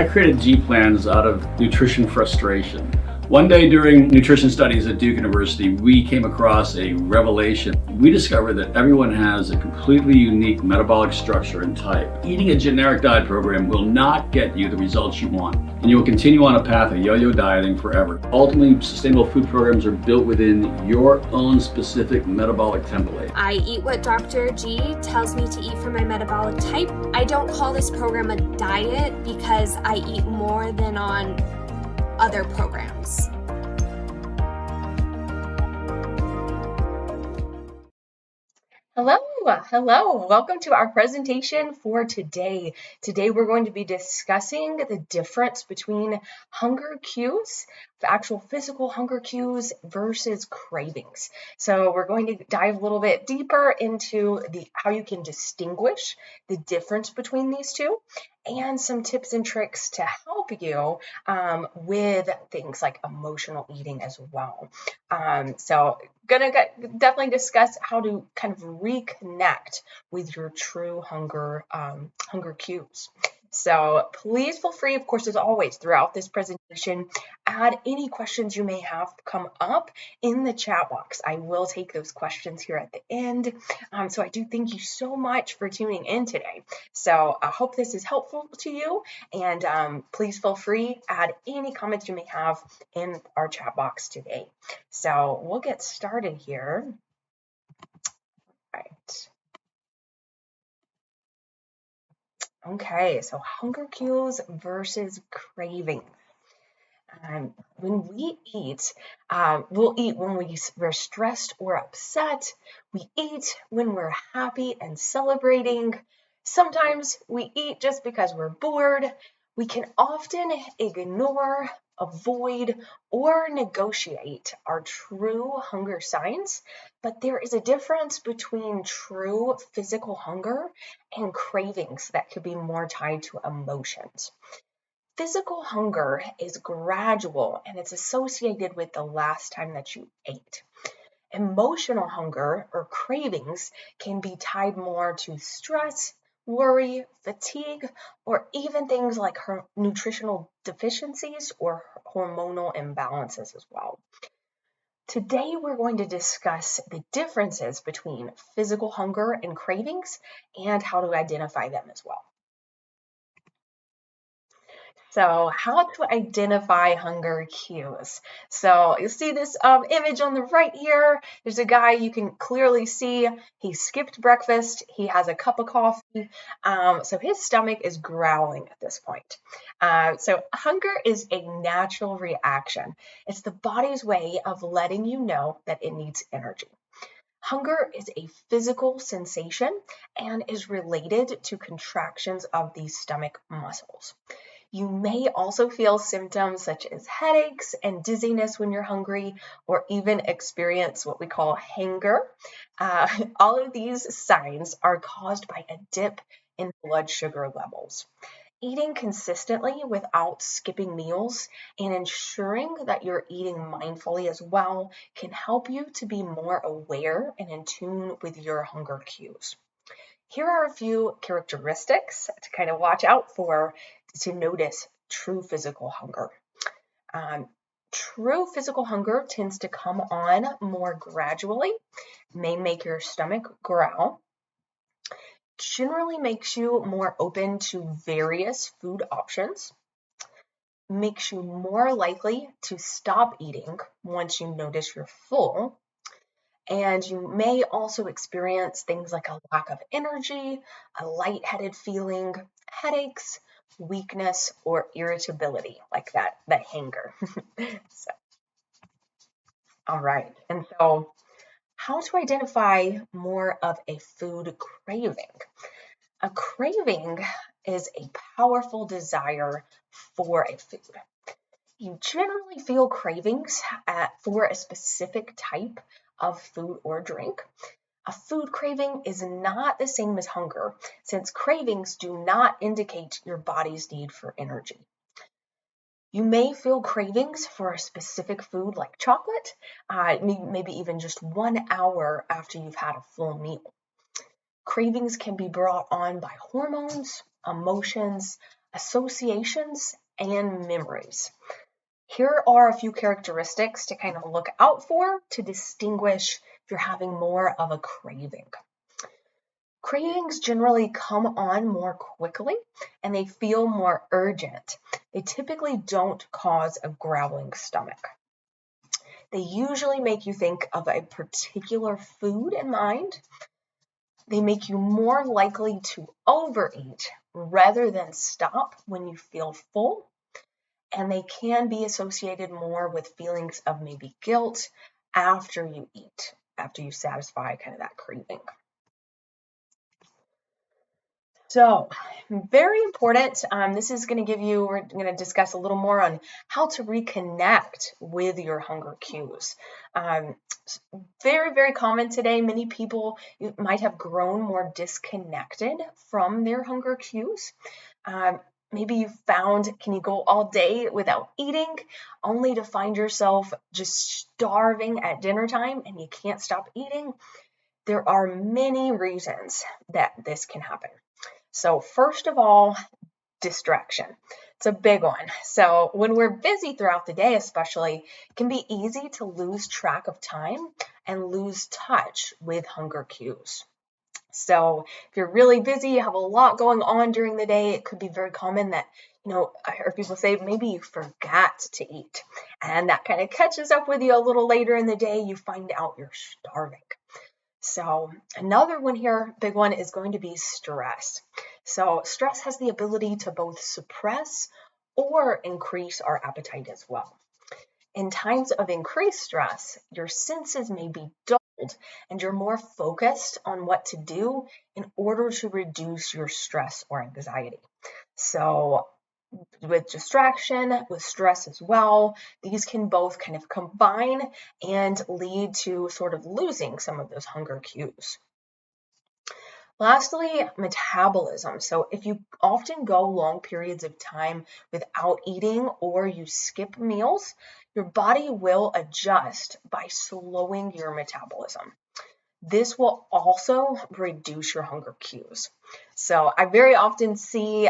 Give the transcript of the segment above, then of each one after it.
I created G plans out of nutrition frustration. One day during nutrition studies at Duke University, we came across a revelation. We discovered that everyone has a completely unique metabolic structure and type. Eating a generic diet program will not get you the results you want, and you will continue on a path of yo-yo dieting forever. Ultimately, sustainable food programs are built within your own specific metabolic template. I eat what Dr. G tells me to eat for my metabolic type. I don't call this program a diet because I eat more than on other programs. Hello. Welcome to our presentation for today. Today we're going to be discussing the difference between hunger cues, the actual physical hunger cues versus cravings. So we're going to dive a little bit deeper into how you can distinguish the difference between these two, and some tips and tricks to help you with things like emotional eating as well. So gonna definitely discuss how to kind of reconnect with your true hunger cues. So please feel free, of course, as always, throughout this presentation, add any questions you may have come up in the chat box. I will take those questions here at the end. So I do thank you so much for tuning in today. So I hope this is helpful to you, and please feel free, add any comments you may have in our chat box today. So we'll get started here. All right. Okay, so hunger cues versus craving. When we eat, we'll eat when we're stressed or upset. We eat when we're happy and celebrating. Sometimes we eat just because we're bored. We can often ignore, avoid, or negotiate our true hunger signs, but there is a difference between true physical hunger and cravings that could be more tied to emotions. Physical hunger is gradual and it's associated with the last time that you ate. Emotional hunger or cravings can be tied more to stress, worry, fatigue, or even things like nutritional deficiencies or hormonal imbalances as well. Today, we're going to discuss the differences between physical hunger and cravings and how to identify them as well. So how to identify hunger cues. So you see this image on the right here. There's a guy you can clearly see. He skipped breakfast. He has a cup of coffee. So his stomach is growling at this point. So hunger is a natural reaction. It's the body's way of letting you know that it needs energy. Hunger is a physical sensation and is related to contractions of the stomach muscles. You may also feel symptoms such as headaches and dizziness when you're hungry, or even experience what we call hunger. All of these signs are caused by a dip in blood sugar levels. Eating consistently without skipping meals and ensuring that you're eating mindfully as well can help you to be more aware and in tune with your hunger cues. Here are a few characteristics to kind of watch out for to notice true physical hunger. True physical hunger tends to come on more gradually, may make your stomach growl, generally makes you more open to various food options, makes you more likely to stop eating once you notice you're full, and you may also experience things like a lack of energy, a lightheaded feeling, headaches, weakness, or irritability, like that hunger. All right. And so how to identify more of a food craving? A craving is a powerful desire for a food. You generally feel cravings for a specific type of food or drink. A food craving is not the same as hunger, since cravings do not indicate your body's need for energy. You may feel cravings for a specific food like chocolate, maybe even just 1 hour after you've had a full meal. Cravings can be brought on by hormones, emotions, associations, and memories. Here are a few characteristics to kind of look out for to distinguish if you're having more of a craving. Cravings generally come on more quickly and they feel more urgent. They typically don't cause a growling stomach. They usually make you think of a particular food in mind. They make you more likely to overeat rather than stop when you feel full. And they can be associated more with feelings of maybe guilt after you eat, after you satisfy kind of that craving. So, very important. This is going to we're going to discuss a little more on how to reconnect with your hunger cues. Very, very common today. Many people might have grown more disconnected from their hunger cues. Maybe you found, can you go all day without eating, only to find yourself just starving at dinner time and you can't stop eating? There are many reasons that this can happen. So first of all, distraction. It's a big one. So when we're busy throughout the day, especially, it can be easy to lose track of time and lose touch with hunger cues. So if you're really busy, you have a lot going on during the day, it could be very common that, I heard people say maybe you forgot to eat. And that kind of catches up with you a little later in the day. You find out you're starving. So another one here, big one, is going to be stress. So stress has the ability to both suppress or increase our appetite as well. In times of increased stress, your senses may be dulled and you're more focused on what to do in order to reduce your stress or anxiety. So with distraction, with stress as well, these can both kind of combine and lead to sort of losing some of those hunger cues. Lastly, metabolism. So if you often go long periods of time without eating or you skip meals, your body will adjust by slowing your metabolism. This will also reduce your hunger cues. So I very often see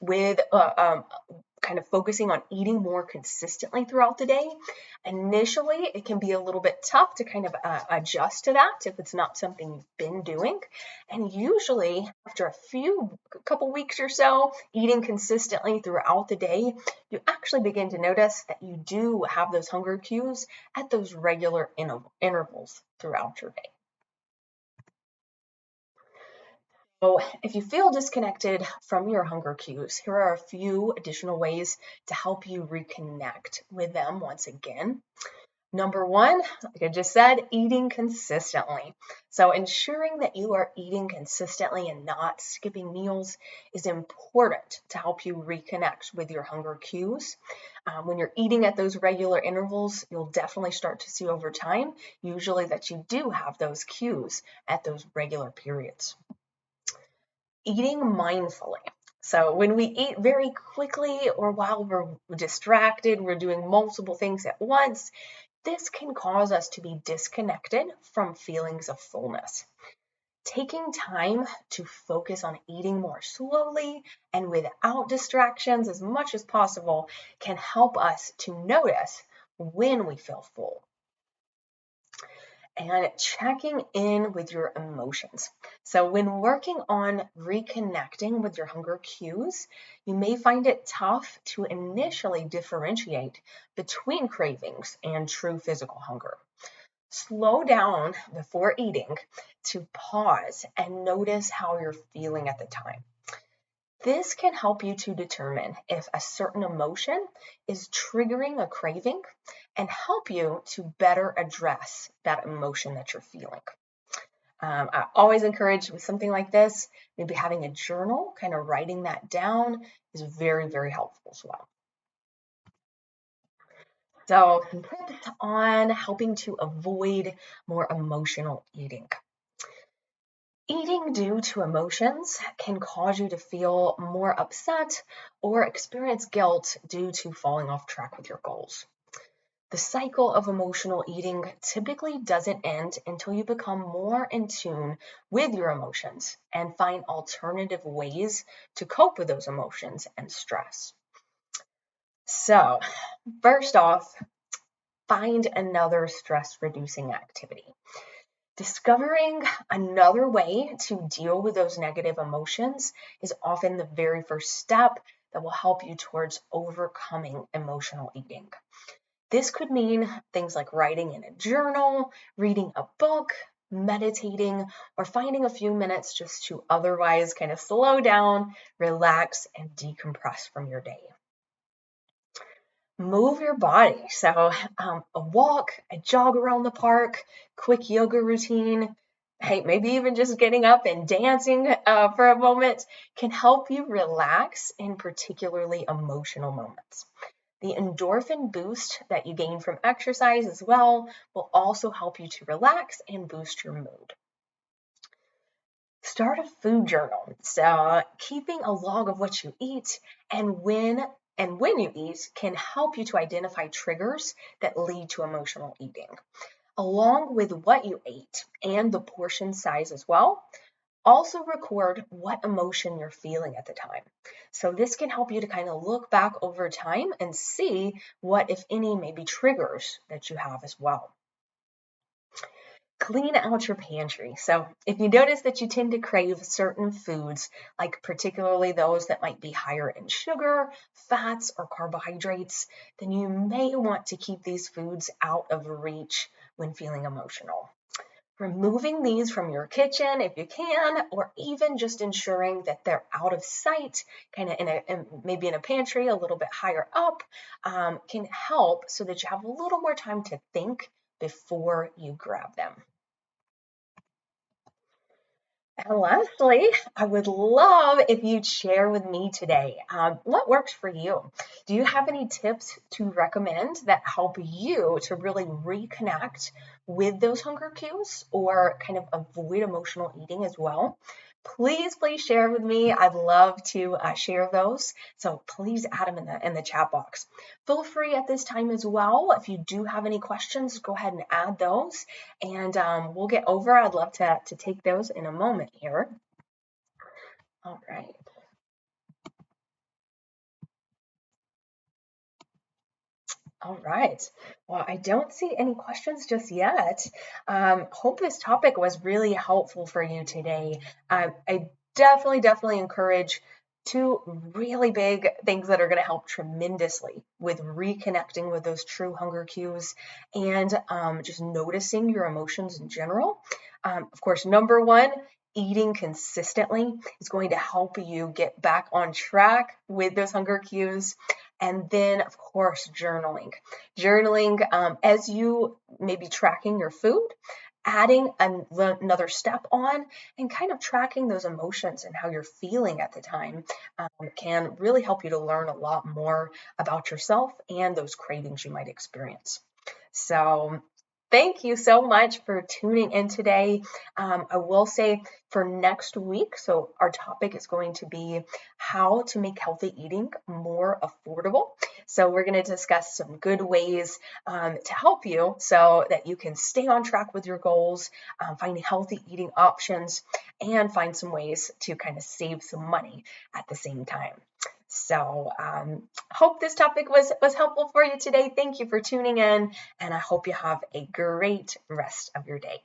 with kind of focusing on eating more consistently throughout the day. Initially, it can be a little bit tough to kind of adjust to that if it's not something you've been doing. And usually after a couple weeks or so, eating consistently throughout the day, you actually begin to notice that you do have those hunger cues at those regular intervals throughout your day. So if you feel disconnected from your hunger cues, here are a few additional ways to help you reconnect with them once again. Number one, like I just said, eating consistently. So ensuring that you are eating consistently and not skipping meals is important to help you reconnect with your hunger cues. When you're eating at those regular intervals, you'll definitely start to see over time, usually that you do have those cues at those regular periods. Eating mindfully. So when we eat very quickly or while we're distracted, we're doing multiple things at once, this can cause us to be disconnected from feelings of fullness. Taking time to focus on eating more slowly and without distractions as much as possible can help us to notice when we feel full. And checking in with your emotions. So when working on reconnecting with your hunger cues, you may find it tough to initially differentiate between cravings and true physical hunger. Slow down before eating to pause and notice how you're feeling at the time. This can help you to determine if a certain emotion is triggering a craving and help you to better address that emotion that you're feeling. I always encourage with something like this, maybe having a journal, kind of writing that down is very, very helpful as well. So tips on helping to avoid more emotional eating. Eating due to emotions can cause you to feel more upset or experience guilt due to falling off track with your goals. The cycle of emotional eating typically doesn't end until you become more in tune with your emotions and find alternative ways to cope with those emotions and stress. So, first off, find another stress-reducing activity. Discovering another way to deal with those negative emotions is often the very first step that will help you towards overcoming emotional eating. This could mean things like writing in a journal, reading a book, meditating, or finding a few minutes just to otherwise kind of slow down, relax, and decompress from your day. Move your body. So a walk, a jog around the park, quick yoga routine, hey, maybe even just getting up and dancing for a moment can help you relax in particularly emotional moments. The endorphin boost that you gain from exercise as well will also help you to relax and boost your mood. Start a food journal. So keeping a log of what you eat and when you eat can help you to identify triggers that lead to emotional eating. Along with what you ate and the portion size as well, also record what emotion you're feeling at the time. So this can help you to kind of look back over time and see what, if any, maybe triggers that you have as well. Clean out your pantry. So if you notice that you tend to crave certain foods, like particularly those that might be higher in sugar, fats, or carbohydrates, then you may want to keep these foods out of reach when feeling emotional. Removing these from your kitchen if you can, or even just ensuring that they're out of sight, kind of maybe in a pantry a little bit higher up, can help so that you have a little more time to think before you grab them. And lastly, I would love if you'd share with me today what works for you. Do you have any tips to recommend that help you to really reconnect with those hunger cues or kind of avoid emotional eating as well? Please share with me. I'd love to share those. So please add them in the chat box. Feel free at this time as well. If you do have any questions, go ahead and add those, and we'll get over. I'd love to take those in a moment here. All right. All right. Well, I don't see any questions just yet. Hope this topic was really helpful for you today. I definitely encourage two really big things that are going to help tremendously with reconnecting with those true hunger cues and just noticing your emotions in general. Of course, number one, eating consistently is going to help you get back on track with those hunger cues. And then, of course, journaling. As you may be tracking your food, adding another step on and kind of tracking those emotions and how you're feeling at the time can really help you to learn a lot more about yourself and those cravings you might experience. So thank you so much for tuning in today. I will say for next week, so our topic is going to be how to make healthy eating more affordable. So we're going to discuss some good ways to help you so that you can stay on track with your goals, find healthy eating options, and find some ways to kind of save some money at the same time. So hope this topic was helpful for you today. Thank you for tuning in, and I hope you have a great rest of your day.